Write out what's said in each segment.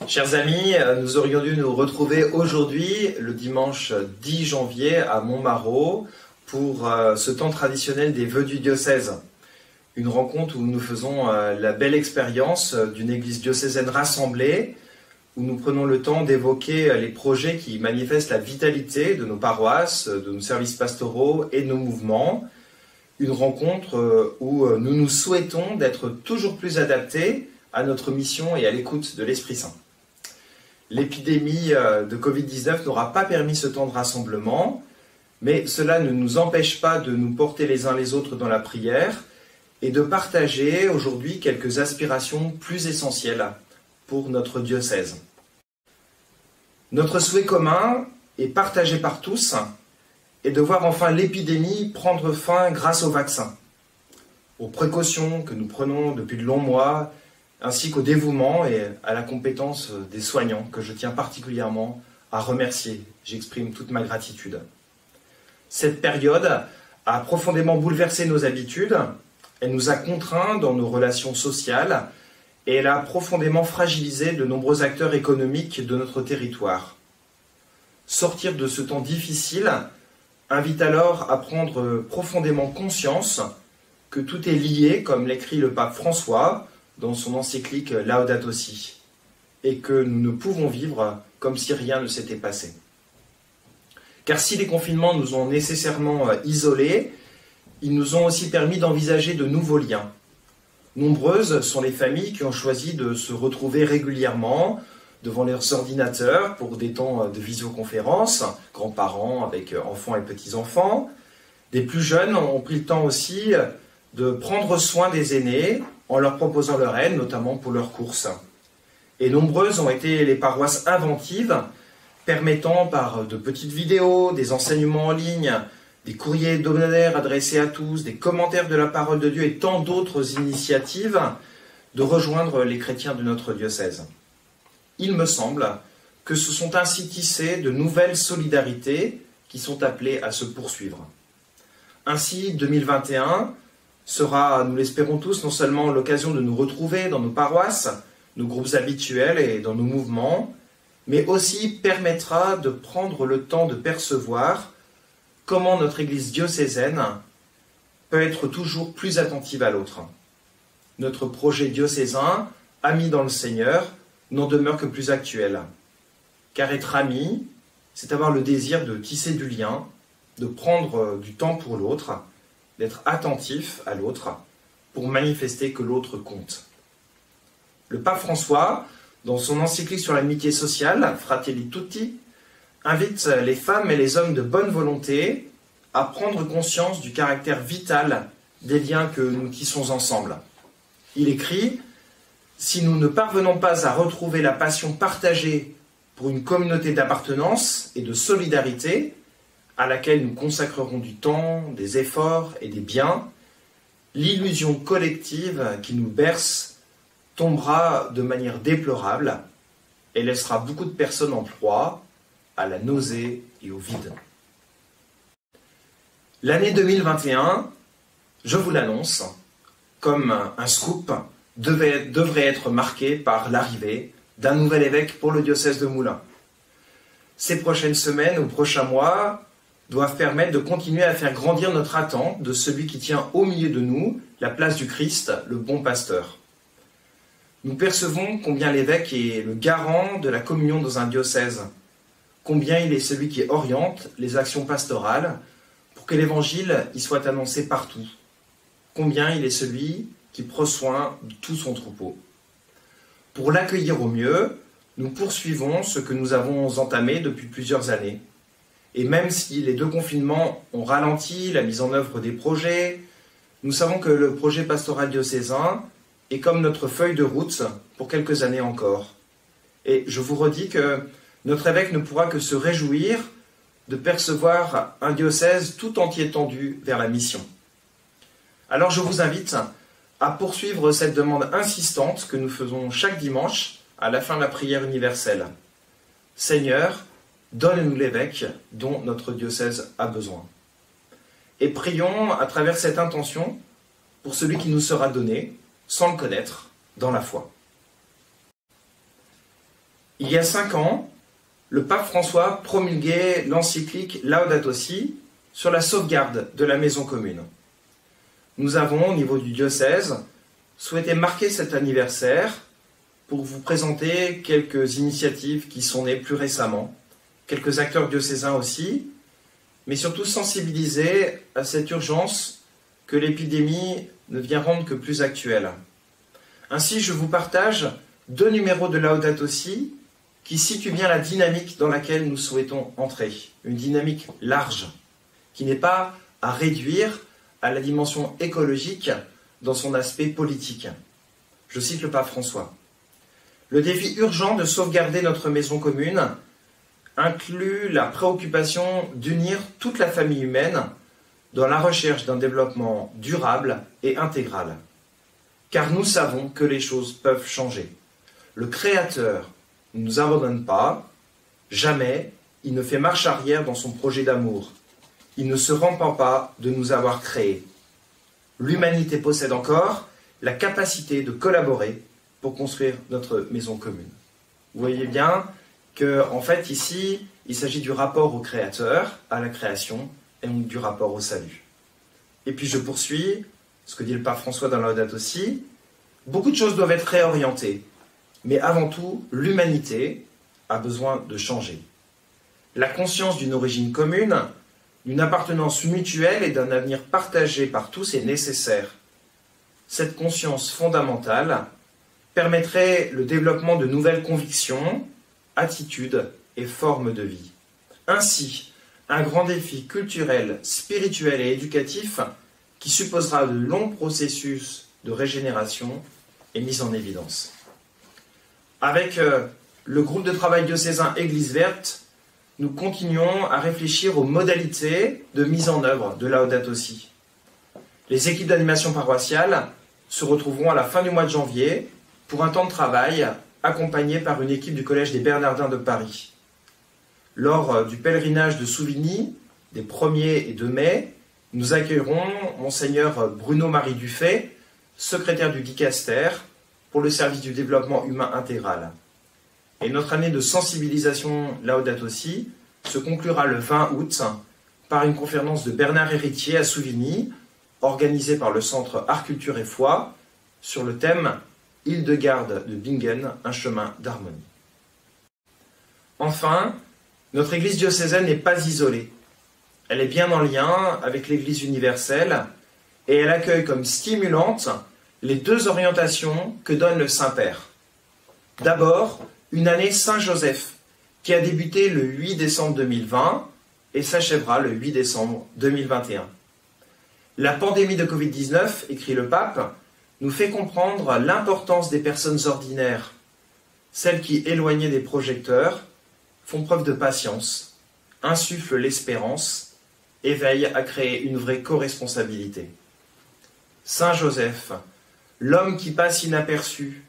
Chers amis, nous aurions dû nous retrouver aujourd'hui, le dimanche 10 janvier, à Montmarault, pour ce temps traditionnel des vœux du diocèse. Une rencontre où nous faisons la belle expérience d'une église diocésaine rassemblée, où nous prenons le temps d'évoquer les projets qui manifestent la vitalité de nos paroisses, de nos services pastoraux et de nos mouvements. Une rencontre où nous nous souhaitons d'être toujours plus adaptés à notre mission et à l'écoute de l'Esprit Saint. L'épidémie de Covid-19 n'aura pas permis ce temps de rassemblement, mais cela ne nous empêche pas de nous porter les uns les autres dans la prière et de partager aujourd'hui quelques aspirations plus essentielles pour notre diocèse. Notre souhait commun et partagé par tous est de voir enfin l'épidémie prendre fin grâce au vaccin, aux précautions que nous prenons depuis de longs mois, ainsi qu'au dévouement et à la compétence des soignants que je tiens particulièrement à remercier. J'exprime toute ma gratitude. Cette période a profondément bouleversé nos habitudes, elle nous a contraints dans nos relations sociales et elle a profondément fragilisé de nombreux acteurs économiques de notre territoire. Sortir de ce temps difficile invite alors à prendre profondément conscience que tout est lié, comme l'écrit le pape François dans son encyclique Laudato Si, et que nous ne pouvons vivre comme si rien ne s'était passé. Car si les confinements nous ont nécessairement isolés, ils nous ont aussi permis d'envisager de nouveaux liens. Nombreuses sont les familles qui ont choisi de se retrouver régulièrement devant leurs ordinateurs pour des temps de visioconférence, grands-parents avec enfants et petits-enfants. Des plus jeunes ont pris le temps aussi de prendre soin des aînés en leur proposant leur aide, notamment pour leurs courses. Et nombreuses ont été les paroisses inventives, permettant par de petites vidéos, des enseignements en ligne, des courriers hebdomadaires adressés à tous, des commentaires de la parole de Dieu et tant d'autres initiatives, de rejoindre les chrétiens de notre diocèse. Il me semble que ce sont ainsi tissées de nouvelles solidarités qui sont appelées à se poursuivre. Ainsi, 2021 sera, nous l'espérons tous, non seulement l'occasion de nous retrouver dans nos paroisses, nos groupes habituels et dans nos mouvements, mais aussi permettra de prendre le temps de percevoir comment notre Église diocésaine peut être toujours plus attentive à l'autre. Notre projet diocésain, Amis dans le Seigneur, n'en demeure que plus actuel. Car être ami, c'est avoir le désir de tisser du lien, de prendre du temps pour l'autre, d'être attentif à l'autre, pour manifester que l'autre compte. Le pape François, dans son encyclique sur l'amitié sociale, Fratelli Tutti, invite les femmes et les hommes de bonne volonté à prendre conscience du caractère vital des liens que nous tissons ensemble. Il écrit « Si nous ne parvenons pas à retrouver la passion partagée pour une communauté d'appartenance et de solidarité, à laquelle nous consacrerons du temps, des efforts et des biens, l'illusion collective qui nous berce tombera de manière déplorable et laissera beaucoup de personnes en proie à la nausée et au vide. » L'année 2021, je vous l'annonce, comme un scoop, devrait être marquée par l'arrivée d'un nouvel évêque pour le diocèse de Moulins. Ces prochaines semaines ou prochains mois doivent permettre de continuer à faire grandir notre attente de celui qui tient au milieu de nous la place du Christ, le bon pasteur. Nous percevons combien l'évêque est le garant de la communion dans un diocèse, combien il est celui qui oriente les actions pastorales pour que l'évangile y soit annoncé partout, combien il est celui qui prend soin de tout son troupeau. Pour l'accueillir au mieux, nous poursuivons ce que nous avons entamé depuis plusieurs années. Et même si les 2 confinements ont ralenti la mise en œuvre des projets, nous savons que le projet pastoral diocésain est comme notre feuille de route pour quelques années encore. Et je vous redis que notre évêque ne pourra que se réjouir de percevoir un diocèse tout entier tendu vers la mission. Alors je vous invite à poursuivre cette demande insistante que nous faisons chaque dimanche à la fin de la prière universelle. Seigneur, donne-nous l'évêque dont notre diocèse a besoin. Et prions à travers cette intention pour celui qui nous sera donné, sans le connaître, dans la foi. Il y a 5 ans, le pape François promulguait l'encyclique Laudato Si sur la sauvegarde de la maison commune. Nous avons, au niveau du diocèse, souhaité marquer cet anniversaire pour vous présenter quelques initiatives qui sont nées plus récemment, quelques acteurs diocésains aussi, mais surtout sensibiliser à cette urgence que l'épidémie ne vient rendre que plus actuelle. Ainsi, je vous partage 2 numéros de Laudato Si qui situent bien la dynamique dans laquelle nous souhaitons entrer. Une dynamique large, qui n'est pas à réduire à la dimension écologique dans son aspect politique. Je cite le pape François. Le défi urgent de sauvegarder notre maison commune inclut la préoccupation d'unir toute la famille humaine dans la recherche d'un développement durable et intégral. Car nous savons que les choses peuvent changer. Le Créateur ne nous abandonne pas, jamais il ne fait marche arrière dans son projet d'amour. Il ne se repent pas de nous avoir créés. L'humanité possède encore la capacité de collaborer pour construire notre maison commune. Vous voyez bien que, en fait, ici, il s'agit du rapport au Créateur, à la création, et donc du rapport au salut. Et puis je poursuis, ce que dit le pape François dans Laudato Si, beaucoup de choses doivent être réorientées, mais avant tout, l'humanité a besoin de changer. La conscience d'une origine commune, d'une appartenance mutuelle et d'un avenir partagé par tous est nécessaire. Cette conscience fondamentale permettrait le développement de nouvelles convictions, attitudes et formes de vie. Ainsi, un grand défi culturel, spirituel et éducatif qui supposera de longs processus de régénération est mis en évidence. Avec le groupe de travail diocésain Église Verte, nous continuons à réfléchir aux modalités de mise en œuvre de Laudato Si. Les équipes d'animation paroissiale se retrouveront à la fin du mois de janvier pour un temps de travail accompagné par une équipe du Collège des Bernardins de Paris. Lors du pèlerinage de Souvigny, des 1er et 2 mai, nous accueillerons Monseigneur Bruno-Marie Dufay, secrétaire du Dicaster, pour le service du développement humain intégral. Et notre année de sensibilisation Laudato Si se conclura le 20 août par une conférence de Bernard Héritier à Souvigny, organisée par le Centre Art, Culture et Foi, sur le thème « Hildegarde de Bingen, un chemin d'harmonie ». Enfin, notre Église diocésaine n'est pas isolée. Elle est bien en lien avec l'Église universelle et elle accueille comme stimulantes les 2 orientations que donne le Saint-Père. D'abord, une année Saint-Joseph qui a débuté le 8 décembre 2020 et s'achèvera le 8 décembre 2021. La pandémie de Covid-19, écrit le pape, nous fait comprendre l'importance des personnes ordinaires, celles qui, éloignées des projecteurs, font preuve de patience, insufflent l'espérance et veillent à créer une vraie co-responsabilité. Saint Joseph, l'homme qui passe inaperçu,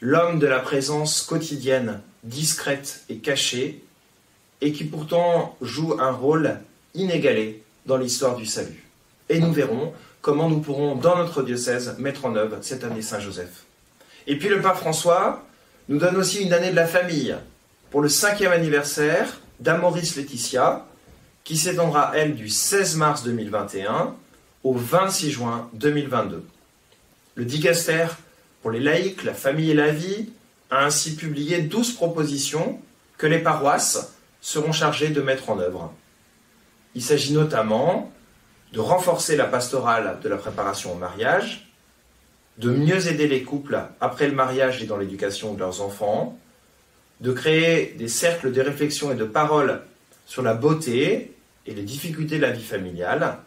l'homme de la présence quotidienne, discrète et cachée, et qui pourtant joue un rôle inégalé dans l'histoire du salut. Et nous verrons comment nous pourrons, dans notre diocèse, mettre en œuvre cette année Saint-Joseph. Et puis le pape François nous donne aussi une année de la famille, pour le 5e anniversaire d'Amoris Laetitia, qui s'étendra, elle, du 16 mars 2021 au 26 juin 2022. Le Dicaster pour les laïcs, la famille et la vie a ainsi publié 12 propositions que les paroisses seront chargées de mettre en œuvre. Il s'agit notamment de renforcer la pastorale de la préparation au mariage, de mieux aider les couples après le mariage et dans l'éducation de leurs enfants, de créer des cercles de réflexion et de parole sur la beauté et les difficultés de la vie familiale,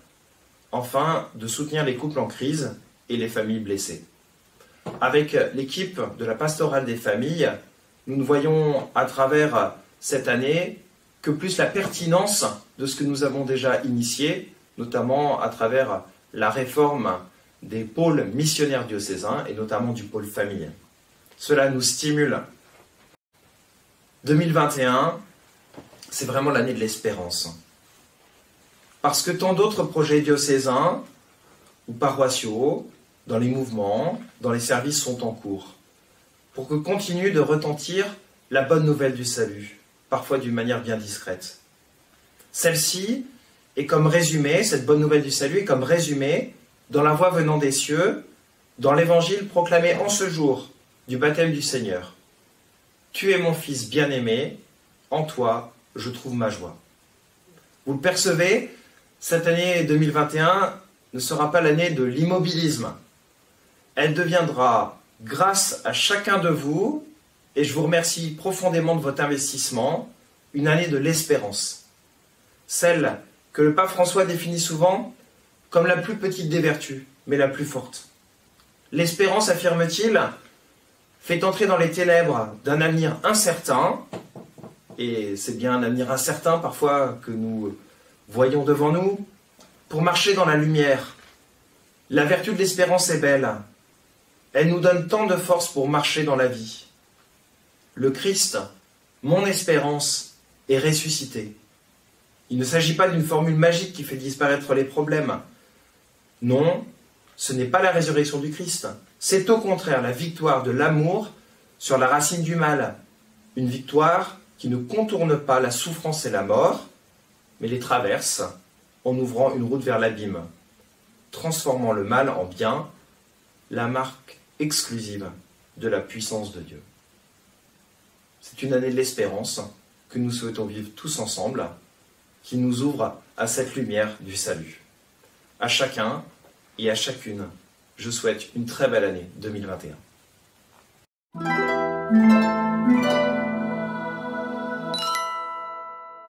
enfin de soutenir les couples en crise et les familles blessées. Avec l'équipe de la pastorale des familles, nous ne voyons à travers cette année que plus la pertinence de ce que nous avons déjà initié, notamment à travers la réforme des pôles missionnaires diocésains et notamment du pôle famille. Cela nous stimule. 2021, c'est vraiment l'année de l'espérance. Parce que tant d'autres projets diocésains ou paroissiaux dans les mouvements, dans les services sont en cours, pour que continue de retentir la bonne nouvelle du salut, parfois d'une manière bien discrète. Celle-ci est comme résumée, cette bonne nouvelle du salut est comme résumée dans la voix venant des cieux, dans l'évangile proclamé en ce jour du baptême du Seigneur. Tu es mon Fils bien-aimé, en toi je trouve ma joie. Vous le percevez, cette année 2021 ne sera pas l'année de l'immobilisme. Elle deviendra, grâce à chacun de vous, et je vous remercie profondément de votre investissement, une année de l'espérance. Celle que le pape François définit souvent comme la plus petite des vertus, mais la plus forte. L'espérance, affirme-t-il, fait entrer dans les ténèbres d'un avenir incertain, et c'est bien un avenir incertain parfois que nous voyons devant nous, pour marcher dans la lumière. La vertu de l'espérance est belle. Elle nous donne tant de force pour marcher dans la vie. Le Christ, mon espérance, est ressuscité. Il ne s'agit pas d'une formule magique qui fait disparaître les problèmes. Non, ce n'est pas la résurrection du Christ. C'est au contraire la victoire de l'amour sur la racine du mal. Une victoire qui ne contourne pas la souffrance et la mort, mais les traverse en ouvrant une route vers l'abîme, transformant le mal en bien, la marque exclusive de la puissance de Dieu. C'est une année de l'espérance que nous souhaitons vivre tous ensemble, qui nous ouvre à cette lumière du salut. À chacun et à chacune, je souhaite une très belle année 2021.